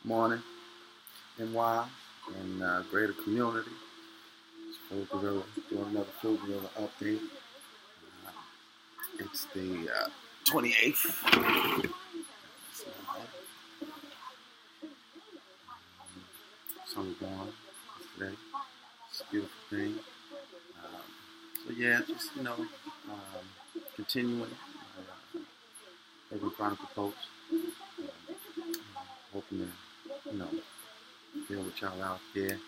Morning, NY, and greater community. It's Full Gorilla doing another Full Gorilla update. Uh, it's the 28th. Summer born today. It's a beautiful thing. So yeah, just continuing Urban Chronicle Post. Hoping to deal with y'all out there.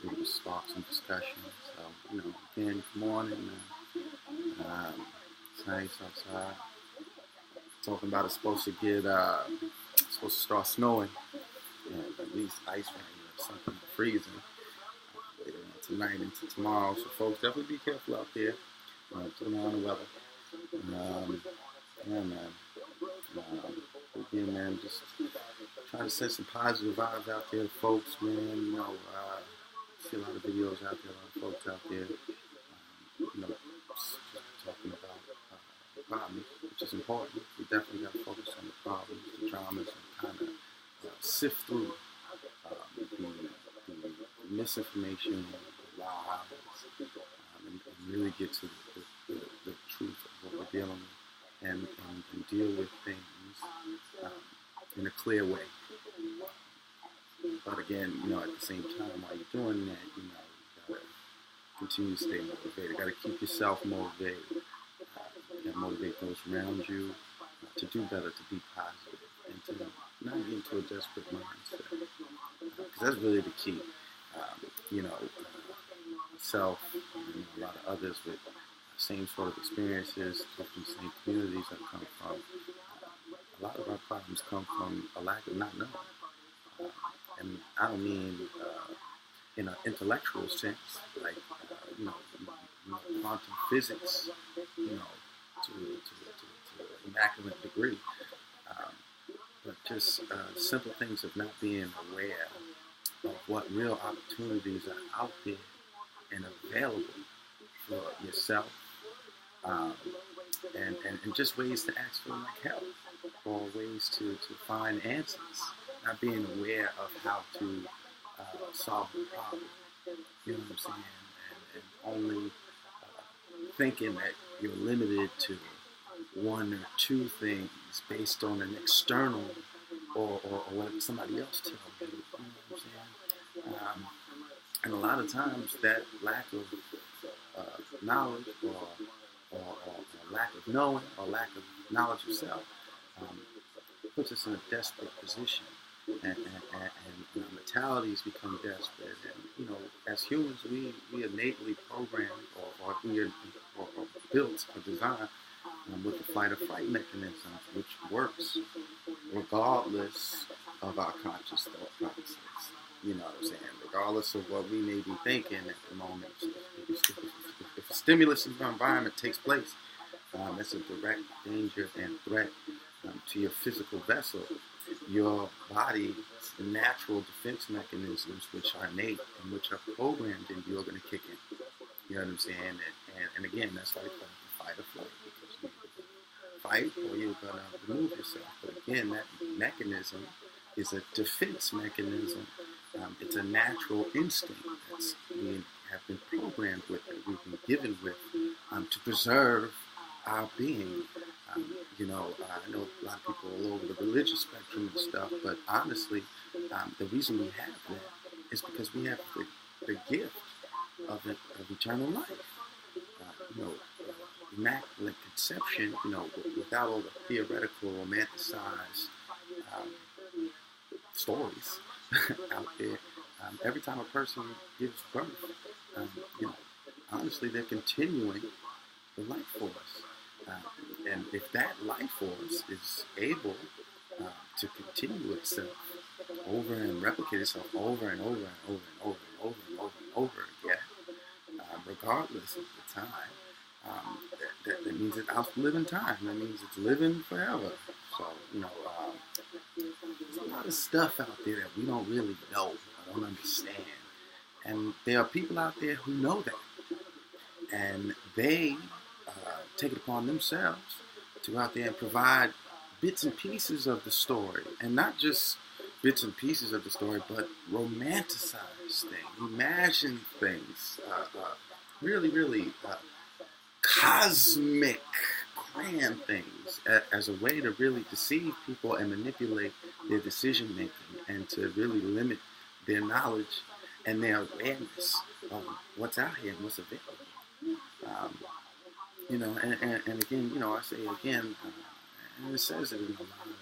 Maybe to spark some discussion. So again, good morning. It's nice outside. Talking about it's supposed to start snowing, and at least ice rain or something freezing later on tonight into tomorrow. So folks, definitely be careful out there. Keep an eye on the weather. Yeah, man. Again, man, just trying to send some positive vibes out there to folks, man. See a lot of videos out there, a lot of folks out there, just talking about the problems, which is important. We definitely got to focus on the problems, the dramas, and kind of sift through the misinformation, the lies, and really get to the truth of what we're dealing with, and deal with things in a clear way. But again, at the same time, while you're doing that, you gotta continue to stay motivated. Gotta keep yourself motivated. Gotta motivate those around you to do better, to be positive, and to not get into a desperate mindset. Because that's really the key. Myself and a lot of others with the same sort of experiences, from the same communities I've come from. A lot of our problems come from a lack of not knowing. And I don't mean in an intellectual sense, like quantum physics, to an immaculate degree, but just simple things of not being aware of what real opportunities are out there and available for yourself, and just ways to ask for help, or ways to find answers. Not being aware of how to solve the problem, you know what I'm saying, and only thinking that you're limited to one or two things based on an external or what somebody else tells you. You know what I'm saying? And a lot of times that lack of knowledge or lack of knowing or lack of knowledge of self puts us in a desperate position. And our mentalities become desperate. And, as humans, we innately programmed or we are built or designed with the fight or flight mechanism, which works regardless of our conscious thought process. You know what I'm saying? Regardless of what we may be thinking at the moment. If a stimulus in the environment takes place, it's a direct danger and threat to your physical vessel. Your body's natural defense mechanisms, which are innate and which are programmed in you, are going to kick in. You know what I'm saying? And again, that's why they call it the fight or flight, because you fight or you're going to remove yourself. But again, that mechanism is a defense mechanism. It's a natural instinct that's we have been programmed with, that we've been given with, to preserve our being. I know a lot of people all over the religious spectrum and stuff, but honestly, the reason we have that is because we have the gift of eternal life. Immaculate conception, without all the theoretical, romanticized stories out there. Every time a person gives birth, honestly, they're continuing the life force. And if that life force is able to continue itself over and replicate itself over and over and over and over and over and over and over again, regardless of the time, that means it's outliving time. That means it's living forever. So, there's a lot of stuff out there that we don't really know, or don't understand. And there are people out there who know that. And they take it upon themselves to go out there and provide bits and pieces of the story, and not just bits and pieces of the story, but romanticize things, imagine things, really, really cosmic, grand things as a way to really deceive people and manipulate their decision making and to really limit their knowledge and their awareness of what's out here and what's available. Um, and again, I say again, and it says it in a lot of,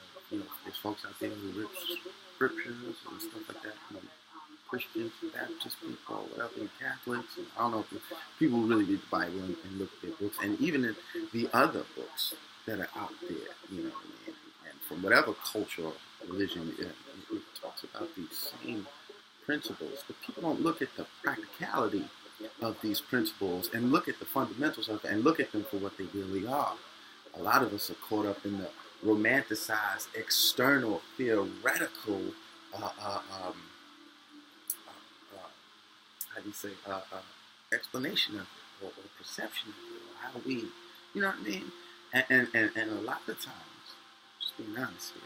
there's folks out there who rip scriptures and stuff like that, Christians, Baptist people, whatever, and Catholics, and I don't know if people really read the Bible and look at their books, and even in the other books that are out there, and from whatever culture or religion, it talks about these same principles, but people don't look at the practicality of these principles and look at the fundamentals of it and look at them for what they really are. A lot of us are caught up in the romanticized, external, theoretical, explanation of it, or perception of it, or how we, you know what I mean? And a lot of times, just being honest here,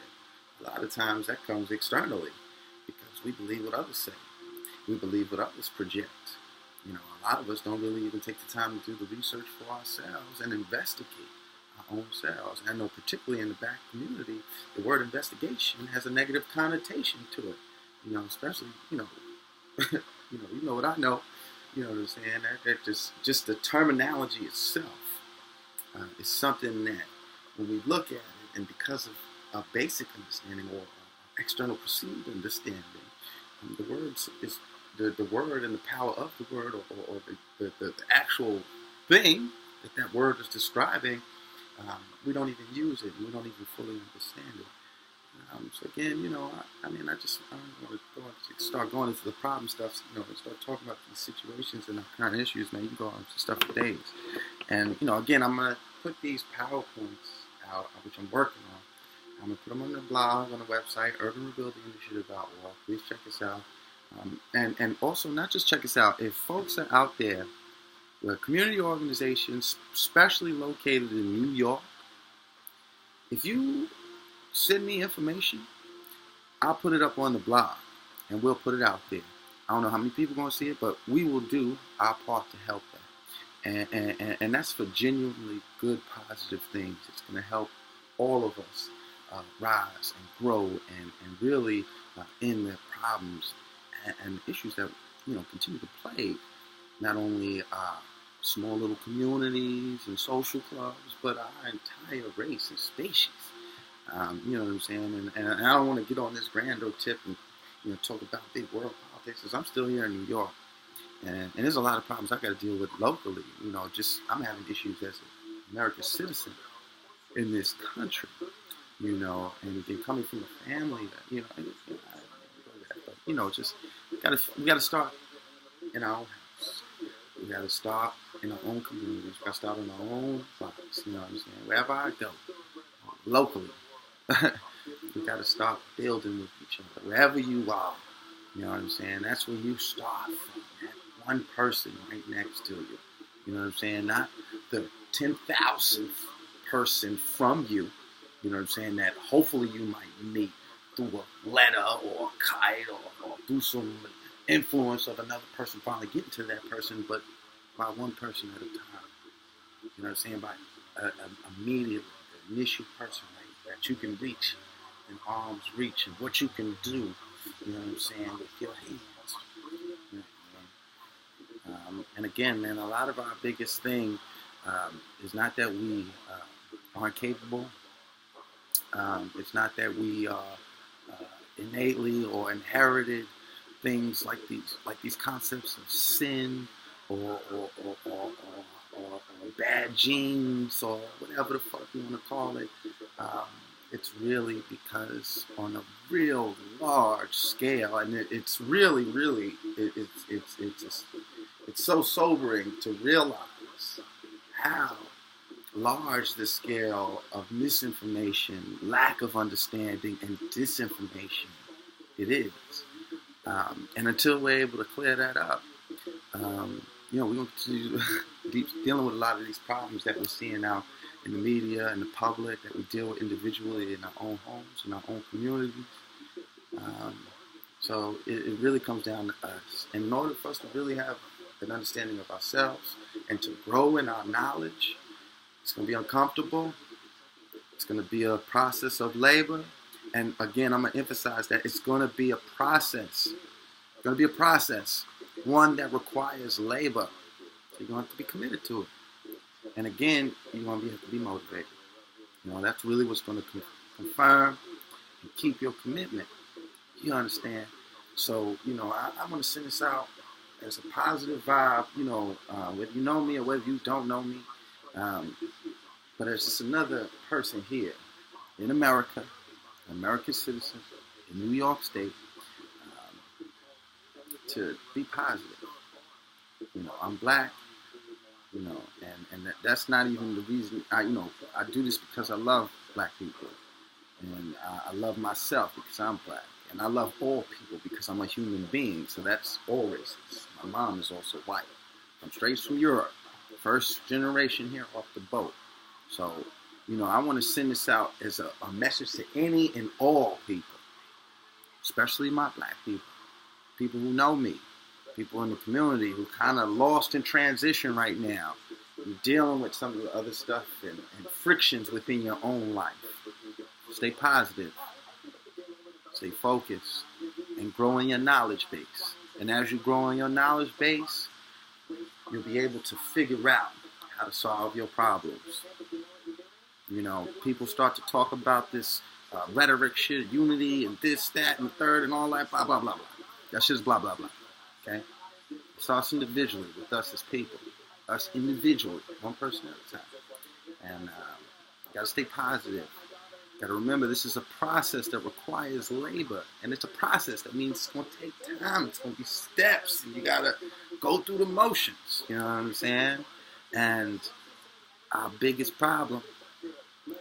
a lot of times that comes externally because we believe what others say. We believe what others project. A lot of us don't really even take the time to do the research for ourselves and investigate our own selves. And I know particularly in the Black community, the word investigation has a negative connotation to it. Especially, you know what I know. You know what I'm saying? That just the terminology itself is something that when we look at it, and because of a basic understanding or external perceived understanding, the words is the word and the power of the word, or the actual thing that word is describing, we don't even use it. We don't even fully understand it. So again, I don't want to start going into the problem stuff, and start talking about these situations and the kind of issues, man. You can go on to stuff for days. And, again, I'm going to put these PowerPoints out, which I'm working on. I'm going to put them on the blog, on the website, urbanrebuildinginitiative.org. Please check us out. And also, not just check us out, if folks are out there with community organizations, especially located in New York, if you send me information, I'll put it up on the blog, and we'll put it out there. I don't know how many people are going to see it, but we will do our part to help that. And that's for genuinely good, positive things. It's going to help all of us rise and grow and really end the problems and issues that continue to plague not only small little communities and social clubs, but our entire race and species. You know what I'm saying? And I don't want to get on this grander tip and talk about big world politics, because I'm still here in New York, and there's a lot of problems I got to deal with locally. I'm having issues as an American citizen in this country. And coming from a family that just we gotta start in our own house. We gotta start in our own communities. We gotta start in our own blocks. You know what I'm saying? Wherever I go, locally, we gotta start building with each other. Wherever you are, you know what I'm saying? That's where you start from. That one person right next to you. You know what I'm saying? Not the 10,000th person from you. You know what I'm saying? That hopefully you might meet through a letter or a kite or through some influence of another person finally getting to that person, but by one person at a time. You know what I'm saying? By immediately, the initial person that you can reach in arm's reach, and what you can do, you know what I'm saying, with your hands. And again, man, a lot of our biggest thing is not that we aren't capable. It's not that we innately or inherited things like these concepts of sin or bad genes or whatever the fuck you want to call it. It's really because on a real large scale, and it's really it's so sobering to realize how large the scale of misinformation, lack of understanding, and disinformation it is. And until we're able to clear that up, we're going to continue dealing with a lot of these problems that we're seeing now in the media and the public, that we deal with individually in our own homes, in our own communities. So it really comes down to us. And in order for us to really have an understanding of ourselves and to grow in our knowledge, it's going to be uncomfortable. It's going to be a process of labor. And again, I'm going to emphasize that it's going to be a process. It's going to be a process, one that requires labor. So you're going to have to be committed to it. And again, you're going to have to be motivated. That's really what's going to confirm and keep your commitment. You understand? So, I want to send this out as a positive vibe, whether you know me or whether you don't know me. But as just another person here in America, an American citizen in New York State, to be positive. I'm black, and that's not even the reason. I do this because I love black people, and I love myself because I'm black. And I love all people because I'm a human being. So that's all races. My mom is also white. I'm straight from Europe. First generation here off the boat. So, I want to send this out as a message to any and all people. Especially my black people. People who know me. People in the community who kind of lost in transition right now. You're dealing with some of the other stuff and frictions within your own life. Stay positive. Stay focused and grow in your knowledge base. And as you grow in your knowledge base, you'll be able to figure out how to solve your problems. People start to talk about this rhetoric shit, unity, and this, that, and the third, and all that, blah, blah, blah, blah. That's just blah, blah, blah. Okay? It starts individually with us as people. Us individually, one person at a time. And you got to stay positive. Got to remember, this is a process that requires labor. And it's a process. That means it's going to take time. It's going to be steps. And you got to go through the motions. You know what I'm saying? And our biggest problem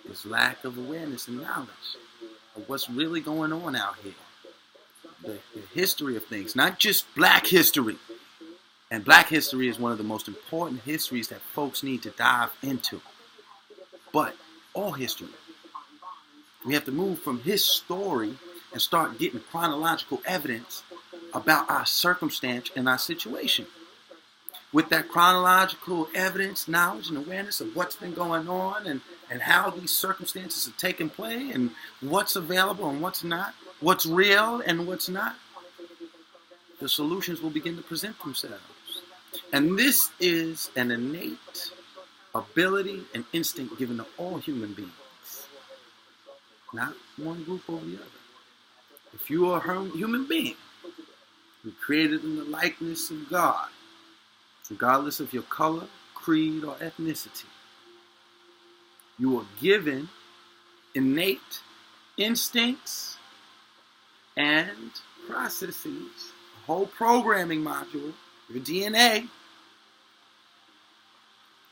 is lack of awareness and knowledge of what's really going on out here. The history of things. Not just black history. And black history is one of the most important histories that folks need to dive into. But all history. We have to move from his story and start getting chronological evidence about our circumstance and our situation. With that chronological evidence, knowledge, and awareness of what's been going on and how these circumstances are taking place and what's available and what's not, what's real and what's not, the solutions will begin to present themselves. And this is an innate ability and instinct given to all human beings. Not one group over the other. If you are a human being, you're created in the likeness of God, regardless of your color, creed, or ethnicity. You are given innate instincts and processes, a whole programming module, your DNA,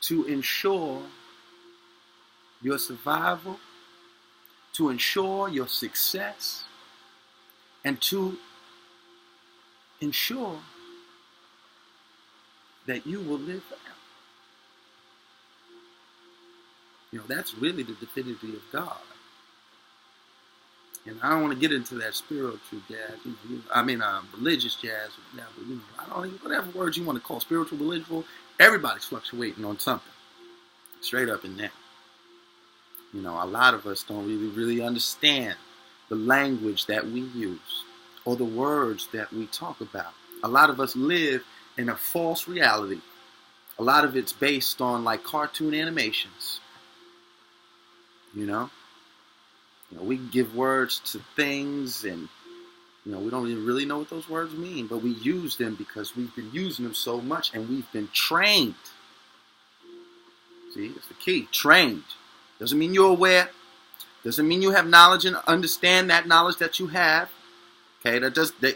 to ensure your survival, to ensure your success, and to ensure that you will live forever. That's really the divinity of God. And I don't want to get into that spiritual jazz, religious jazz, whatever words you want to call spiritual, religious, everybody's fluctuating on something. Straight up and down. A lot of us don't really understand the language that we use or the words that we talk about. A lot of us live in a false reality. A lot of it's based on like cartoon animations. We give words to things and we don't even really know what those words mean, but we use them because we've been using them so much and we've been trained. See, it's the key. Trained. Doesn't mean you're aware. Doesn't mean you have knowledge and understand that knowledge that you have. Okay,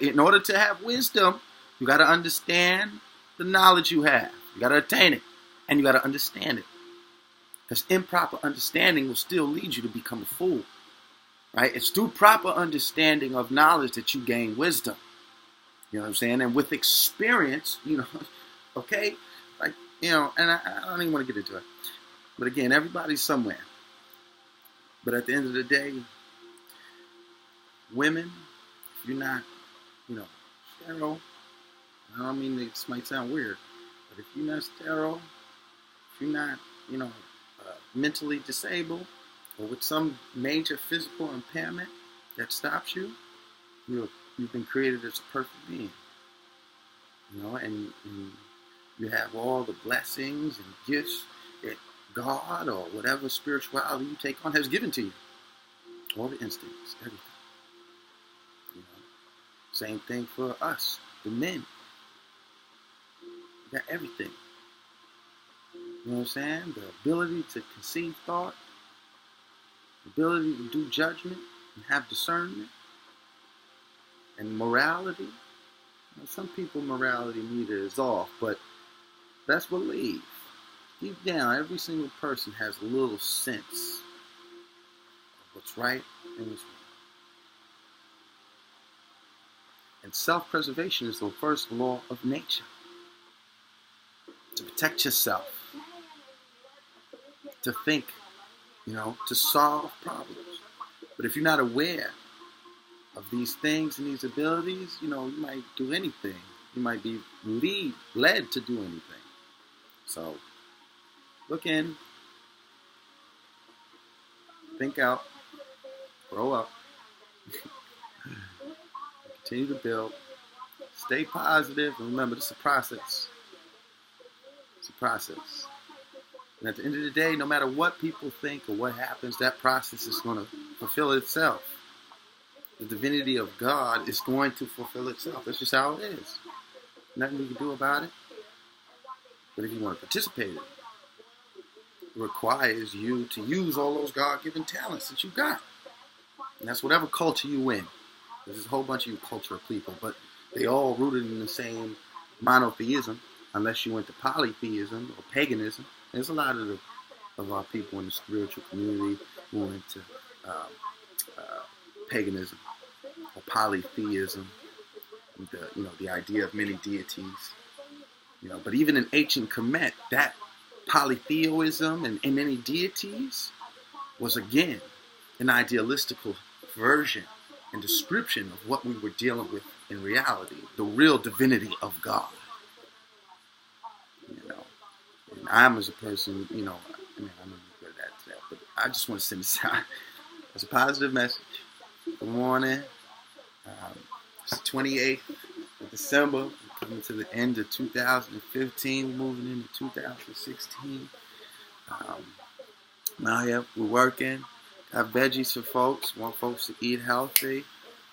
in order to have wisdom, you got to understand the knowledge you have. You got to attain it. And you got to understand it. Because improper understanding will still lead you to become a fool. Right? It's through proper understanding of knowledge that you gain wisdom. You know what I'm saying? And with experience, okay? And I don't even want to get into it. But again, everybody's somewhere. But at the end of the day, women, if you're not, sterile, I don't mean this might sound weird, but if you're not sterile, if you're not, mentally disabled or with some major physical impairment that stops you, you've been created as a perfect being. And you have all the blessings and gifts that God or whatever spirituality you take on has given to you. All the instincts, everything. Same thing for us, the men. We got everything. You know what I'm saying? The ability to conceive thought, the ability to do judgment and have discernment, and morality. Some people morality meter is off, but best believe, deep down, every single person has a little sense of what's right and what's wrong. And self-preservation is the first law of nature. To protect yourself, to think, to solve problems. But if you're not aware of these things and these abilities, you might do anything. You might be led to do anything. So, look in, think out, grow up, continue to build, stay positive, and remember, this is a process. It's a process. And at the end of the day, no matter what people think or what happens, that process is going to fulfill itself. The divinity of God is going to fulfill itself. That's just how it is. Nothing you can do about it. But if you want to participate in it, it requires you to use all those God-given talents that you got. And that's whatever culture you in. There's a whole bunch of cultural people, but they all rooted in the same monotheism, unless you went to polytheism or paganism. There's a lot of our people in the spiritual community who went to paganism or polytheism, the idea of many deities. But even in ancient Kemet, that polytheism and many deities was again an idealistical version and description of what we were dealing with in reality, the real divinity of God. And I'm as a person, I'm not good at that, but I just want to send this out as a positive message. Good morning. It's the 28th of December. We're coming to the end of 2015. We're moving into 2016. Now, we're working. Got veggies for folks. Want folks to eat healthy.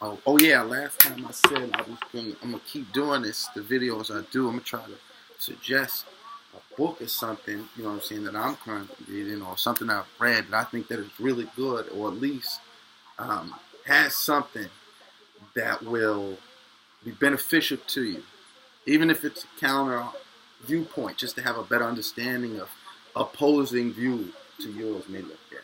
Oh yeah, last time I said I'm going to keep doing this, the videos I do. I'm going to try to suggest a book or something, that I'm currently reading, or something I've read that I think that is really good, or at least has something that will be beneficial to you, even if it's a counter viewpoint, just to have a better understanding of opposing view to yours may look at.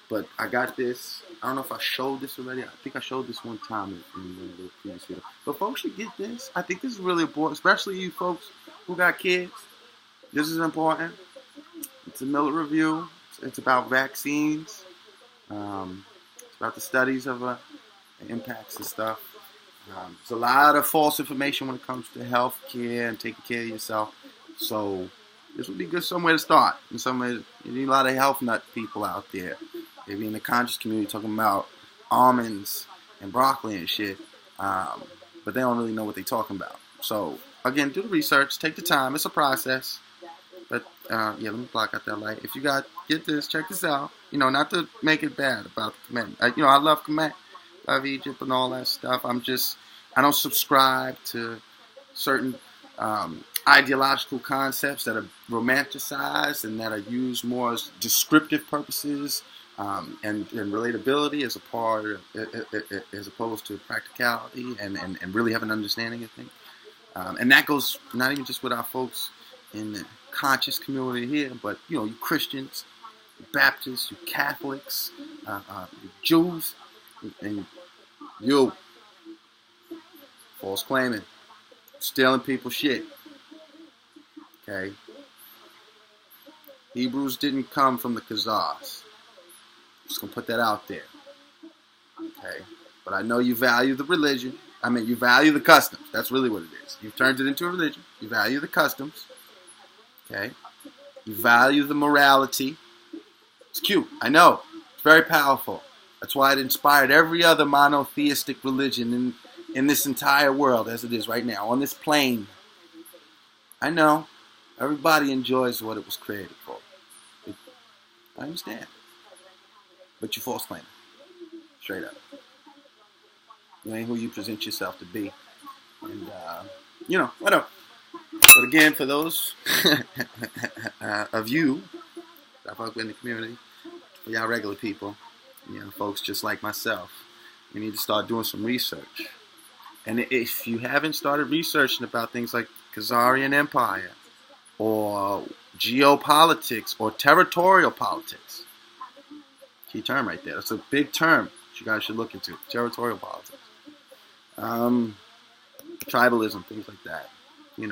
But I got this. I don't know if I showed this already. I think I showed this one time in one of the previous videos. But folks should get this. I think this is really important, especially you folks who got kids. This is important. It's a Miller review. It's about vaccines. It's about the studies of the impacts and stuff. There's a lot of false information when it comes to health care and taking care of yourself. So this would be good somewhere to start. And you need a lot of health nut people out there. Maybe in the conscious community talking about almonds and broccoli and shit. But they don't really know what they're talking about. So again, do the research. Take the time. It's a process. But let me block out that light. If you get this, check this out. Not to make it bad about the Kemet. I love Kemet, love Egypt and all that stuff. I don't subscribe to certain ideological concepts that are romanticized and that are used more as descriptive purposes and relatability as opposed to practicality and really have an understanding of things. And that goes not even just with our folks in the conscious community here, but you Christians, you Baptists, you Catholics, you Jews, and you false claiming, stealing people's shit. Okay, Hebrews didn't come from the Khazars. Just gonna put that out there. Okay, But I know you value the religion. I mean, you value the customs. That's really what it is. You've turned it into a religion. You value the customs. Okay? You value the morality. It's cute. I know. It's very powerful. That's why it inspired every other monotheistic religion in this entire world as it is right now, on this plane. I know. Everybody enjoys what it was created for. I understand. But you false claim it. Straight up. You ain't who you present yourself to be. And, whatever. But again, for those of you that fuck in the community, for y'all regular people, folks just like myself, you need to start doing some research. And if you haven't started researching about things like Khazarian Empire or geopolitics or territorial politics, key term right there. That's a big term that you guys should look into. Territorial politics. Tribalism, things like that. A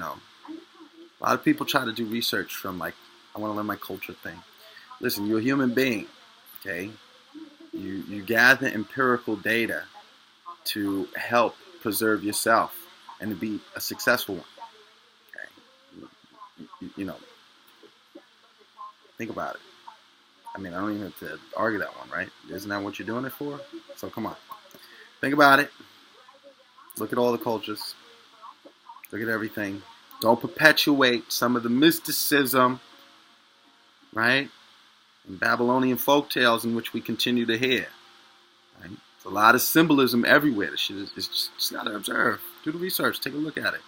lot of people try to do research from I want to learn my culture thing. Listen, you're a human being, okay? You gather empirical data to help preserve yourself and to be a successful one. Okay? Think about it. I mean, I don't even have to argue that one, right? Isn't that what you're doing it for? So come on. Think about it. Look at all the cultures. Look at everything. Don't perpetuate some of the mysticism, right? And Babylonian folk tales in which we continue to hear. Right? There's a lot of symbolism everywhere. This shit is just got to observe. Do the research. Take a look at it.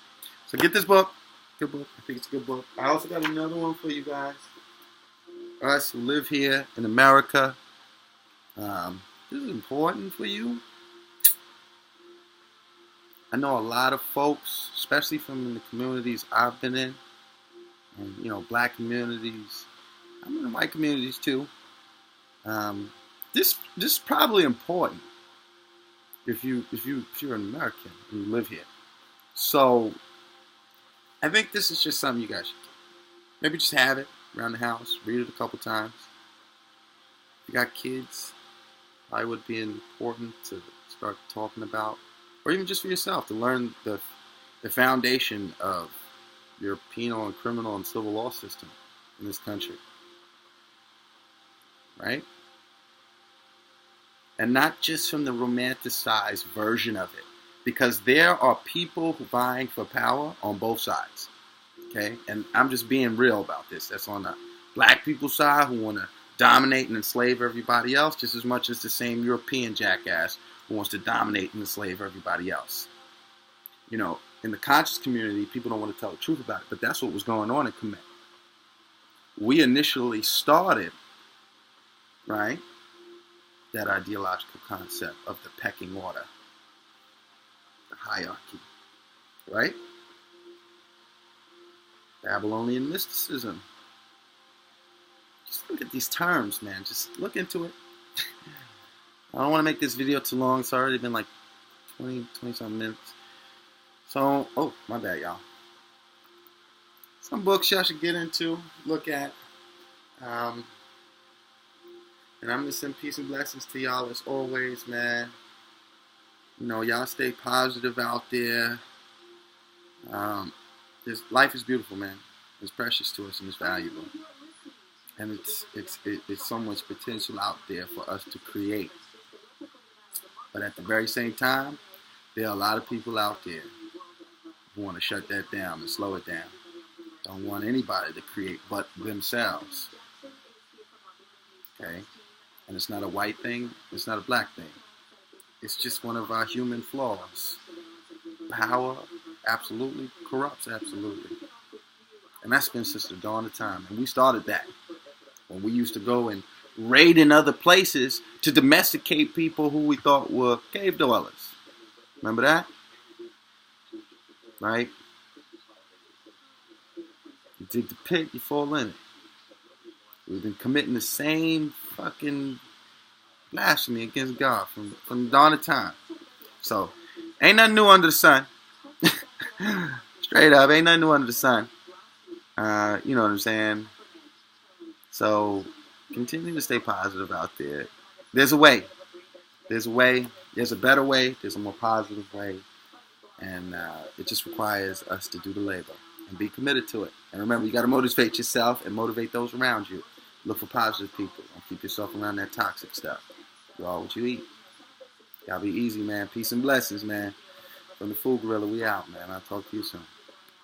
So get this book. Good book. I think it's a good book. I also got another one for you guys. Us who live here in America. This is important for you. I know a lot of folks, especially from the communities I've been in, and black communities. I'm in white communities too. This is probably important if you're an American and you live here. So I think this is just something you guys should do. Maybe just have it around the house, read it a couple times. If you got kids, probably would be important to start talking about. Or even just for yourself, to learn the foundation of your penal and criminal and civil law system in this country. Right? And not just from the romanticized version of it. Because there are people vying for power on both sides. Okay? And I'm just being real about this. That's on the black people's side who want to dominate and enslave everybody else just as much as the same European jackass who wants to dominate and enslave everybody else. In the conscious community, people don't want to tell the truth about it, but that's what was going on in Kemet. We initially started, right, that ideological concept of the pecking order, the hierarchy, right? Babylonian mysticism. Just look at these terms, man. Just look into it. I don't want to make this video too long. It's already been like 20-something minutes. So, my bad, y'all. Some books y'all should get into, look at. And I'm going to send peace and blessings to y'all as always, man. Y'all stay positive out there. Life is beautiful, man. It's precious to us and it's valuable. And it's so much potential out there for us to create. But at the very same time, there are a lot of people out there who want to shut that down and slow it down. Don't want anybody to create but themselves. Okay? And it's not a white thing. It's not a black thing. It's just one of our human flaws. Power absolutely corrupts absolutely. And that's been since the dawn of time. And we started that. When we used to go and raid in other places to domesticate people who we thought were cave dwellers. Remember that? Right? You dig the pit, you fall in it. We've been committing the same fucking blasphemy against God from the dawn of time. So, ain't nothing new under the sun. Straight up, ain't nothing new under the sun. You know what I'm saying? So, continue to stay positive out there. There's a way. There's a way. There's a better way. There's a more positive way. And it just requires us to do the labor and be committed to it. And remember, you got to motivate yourself and motivate those around you. Look for positive people and keep yourself around that toxic stuff. You are what you eat. Y'all be easy, man. Peace and blessings, man. From the Food Gorilla, we out, man. I'll talk to you soon.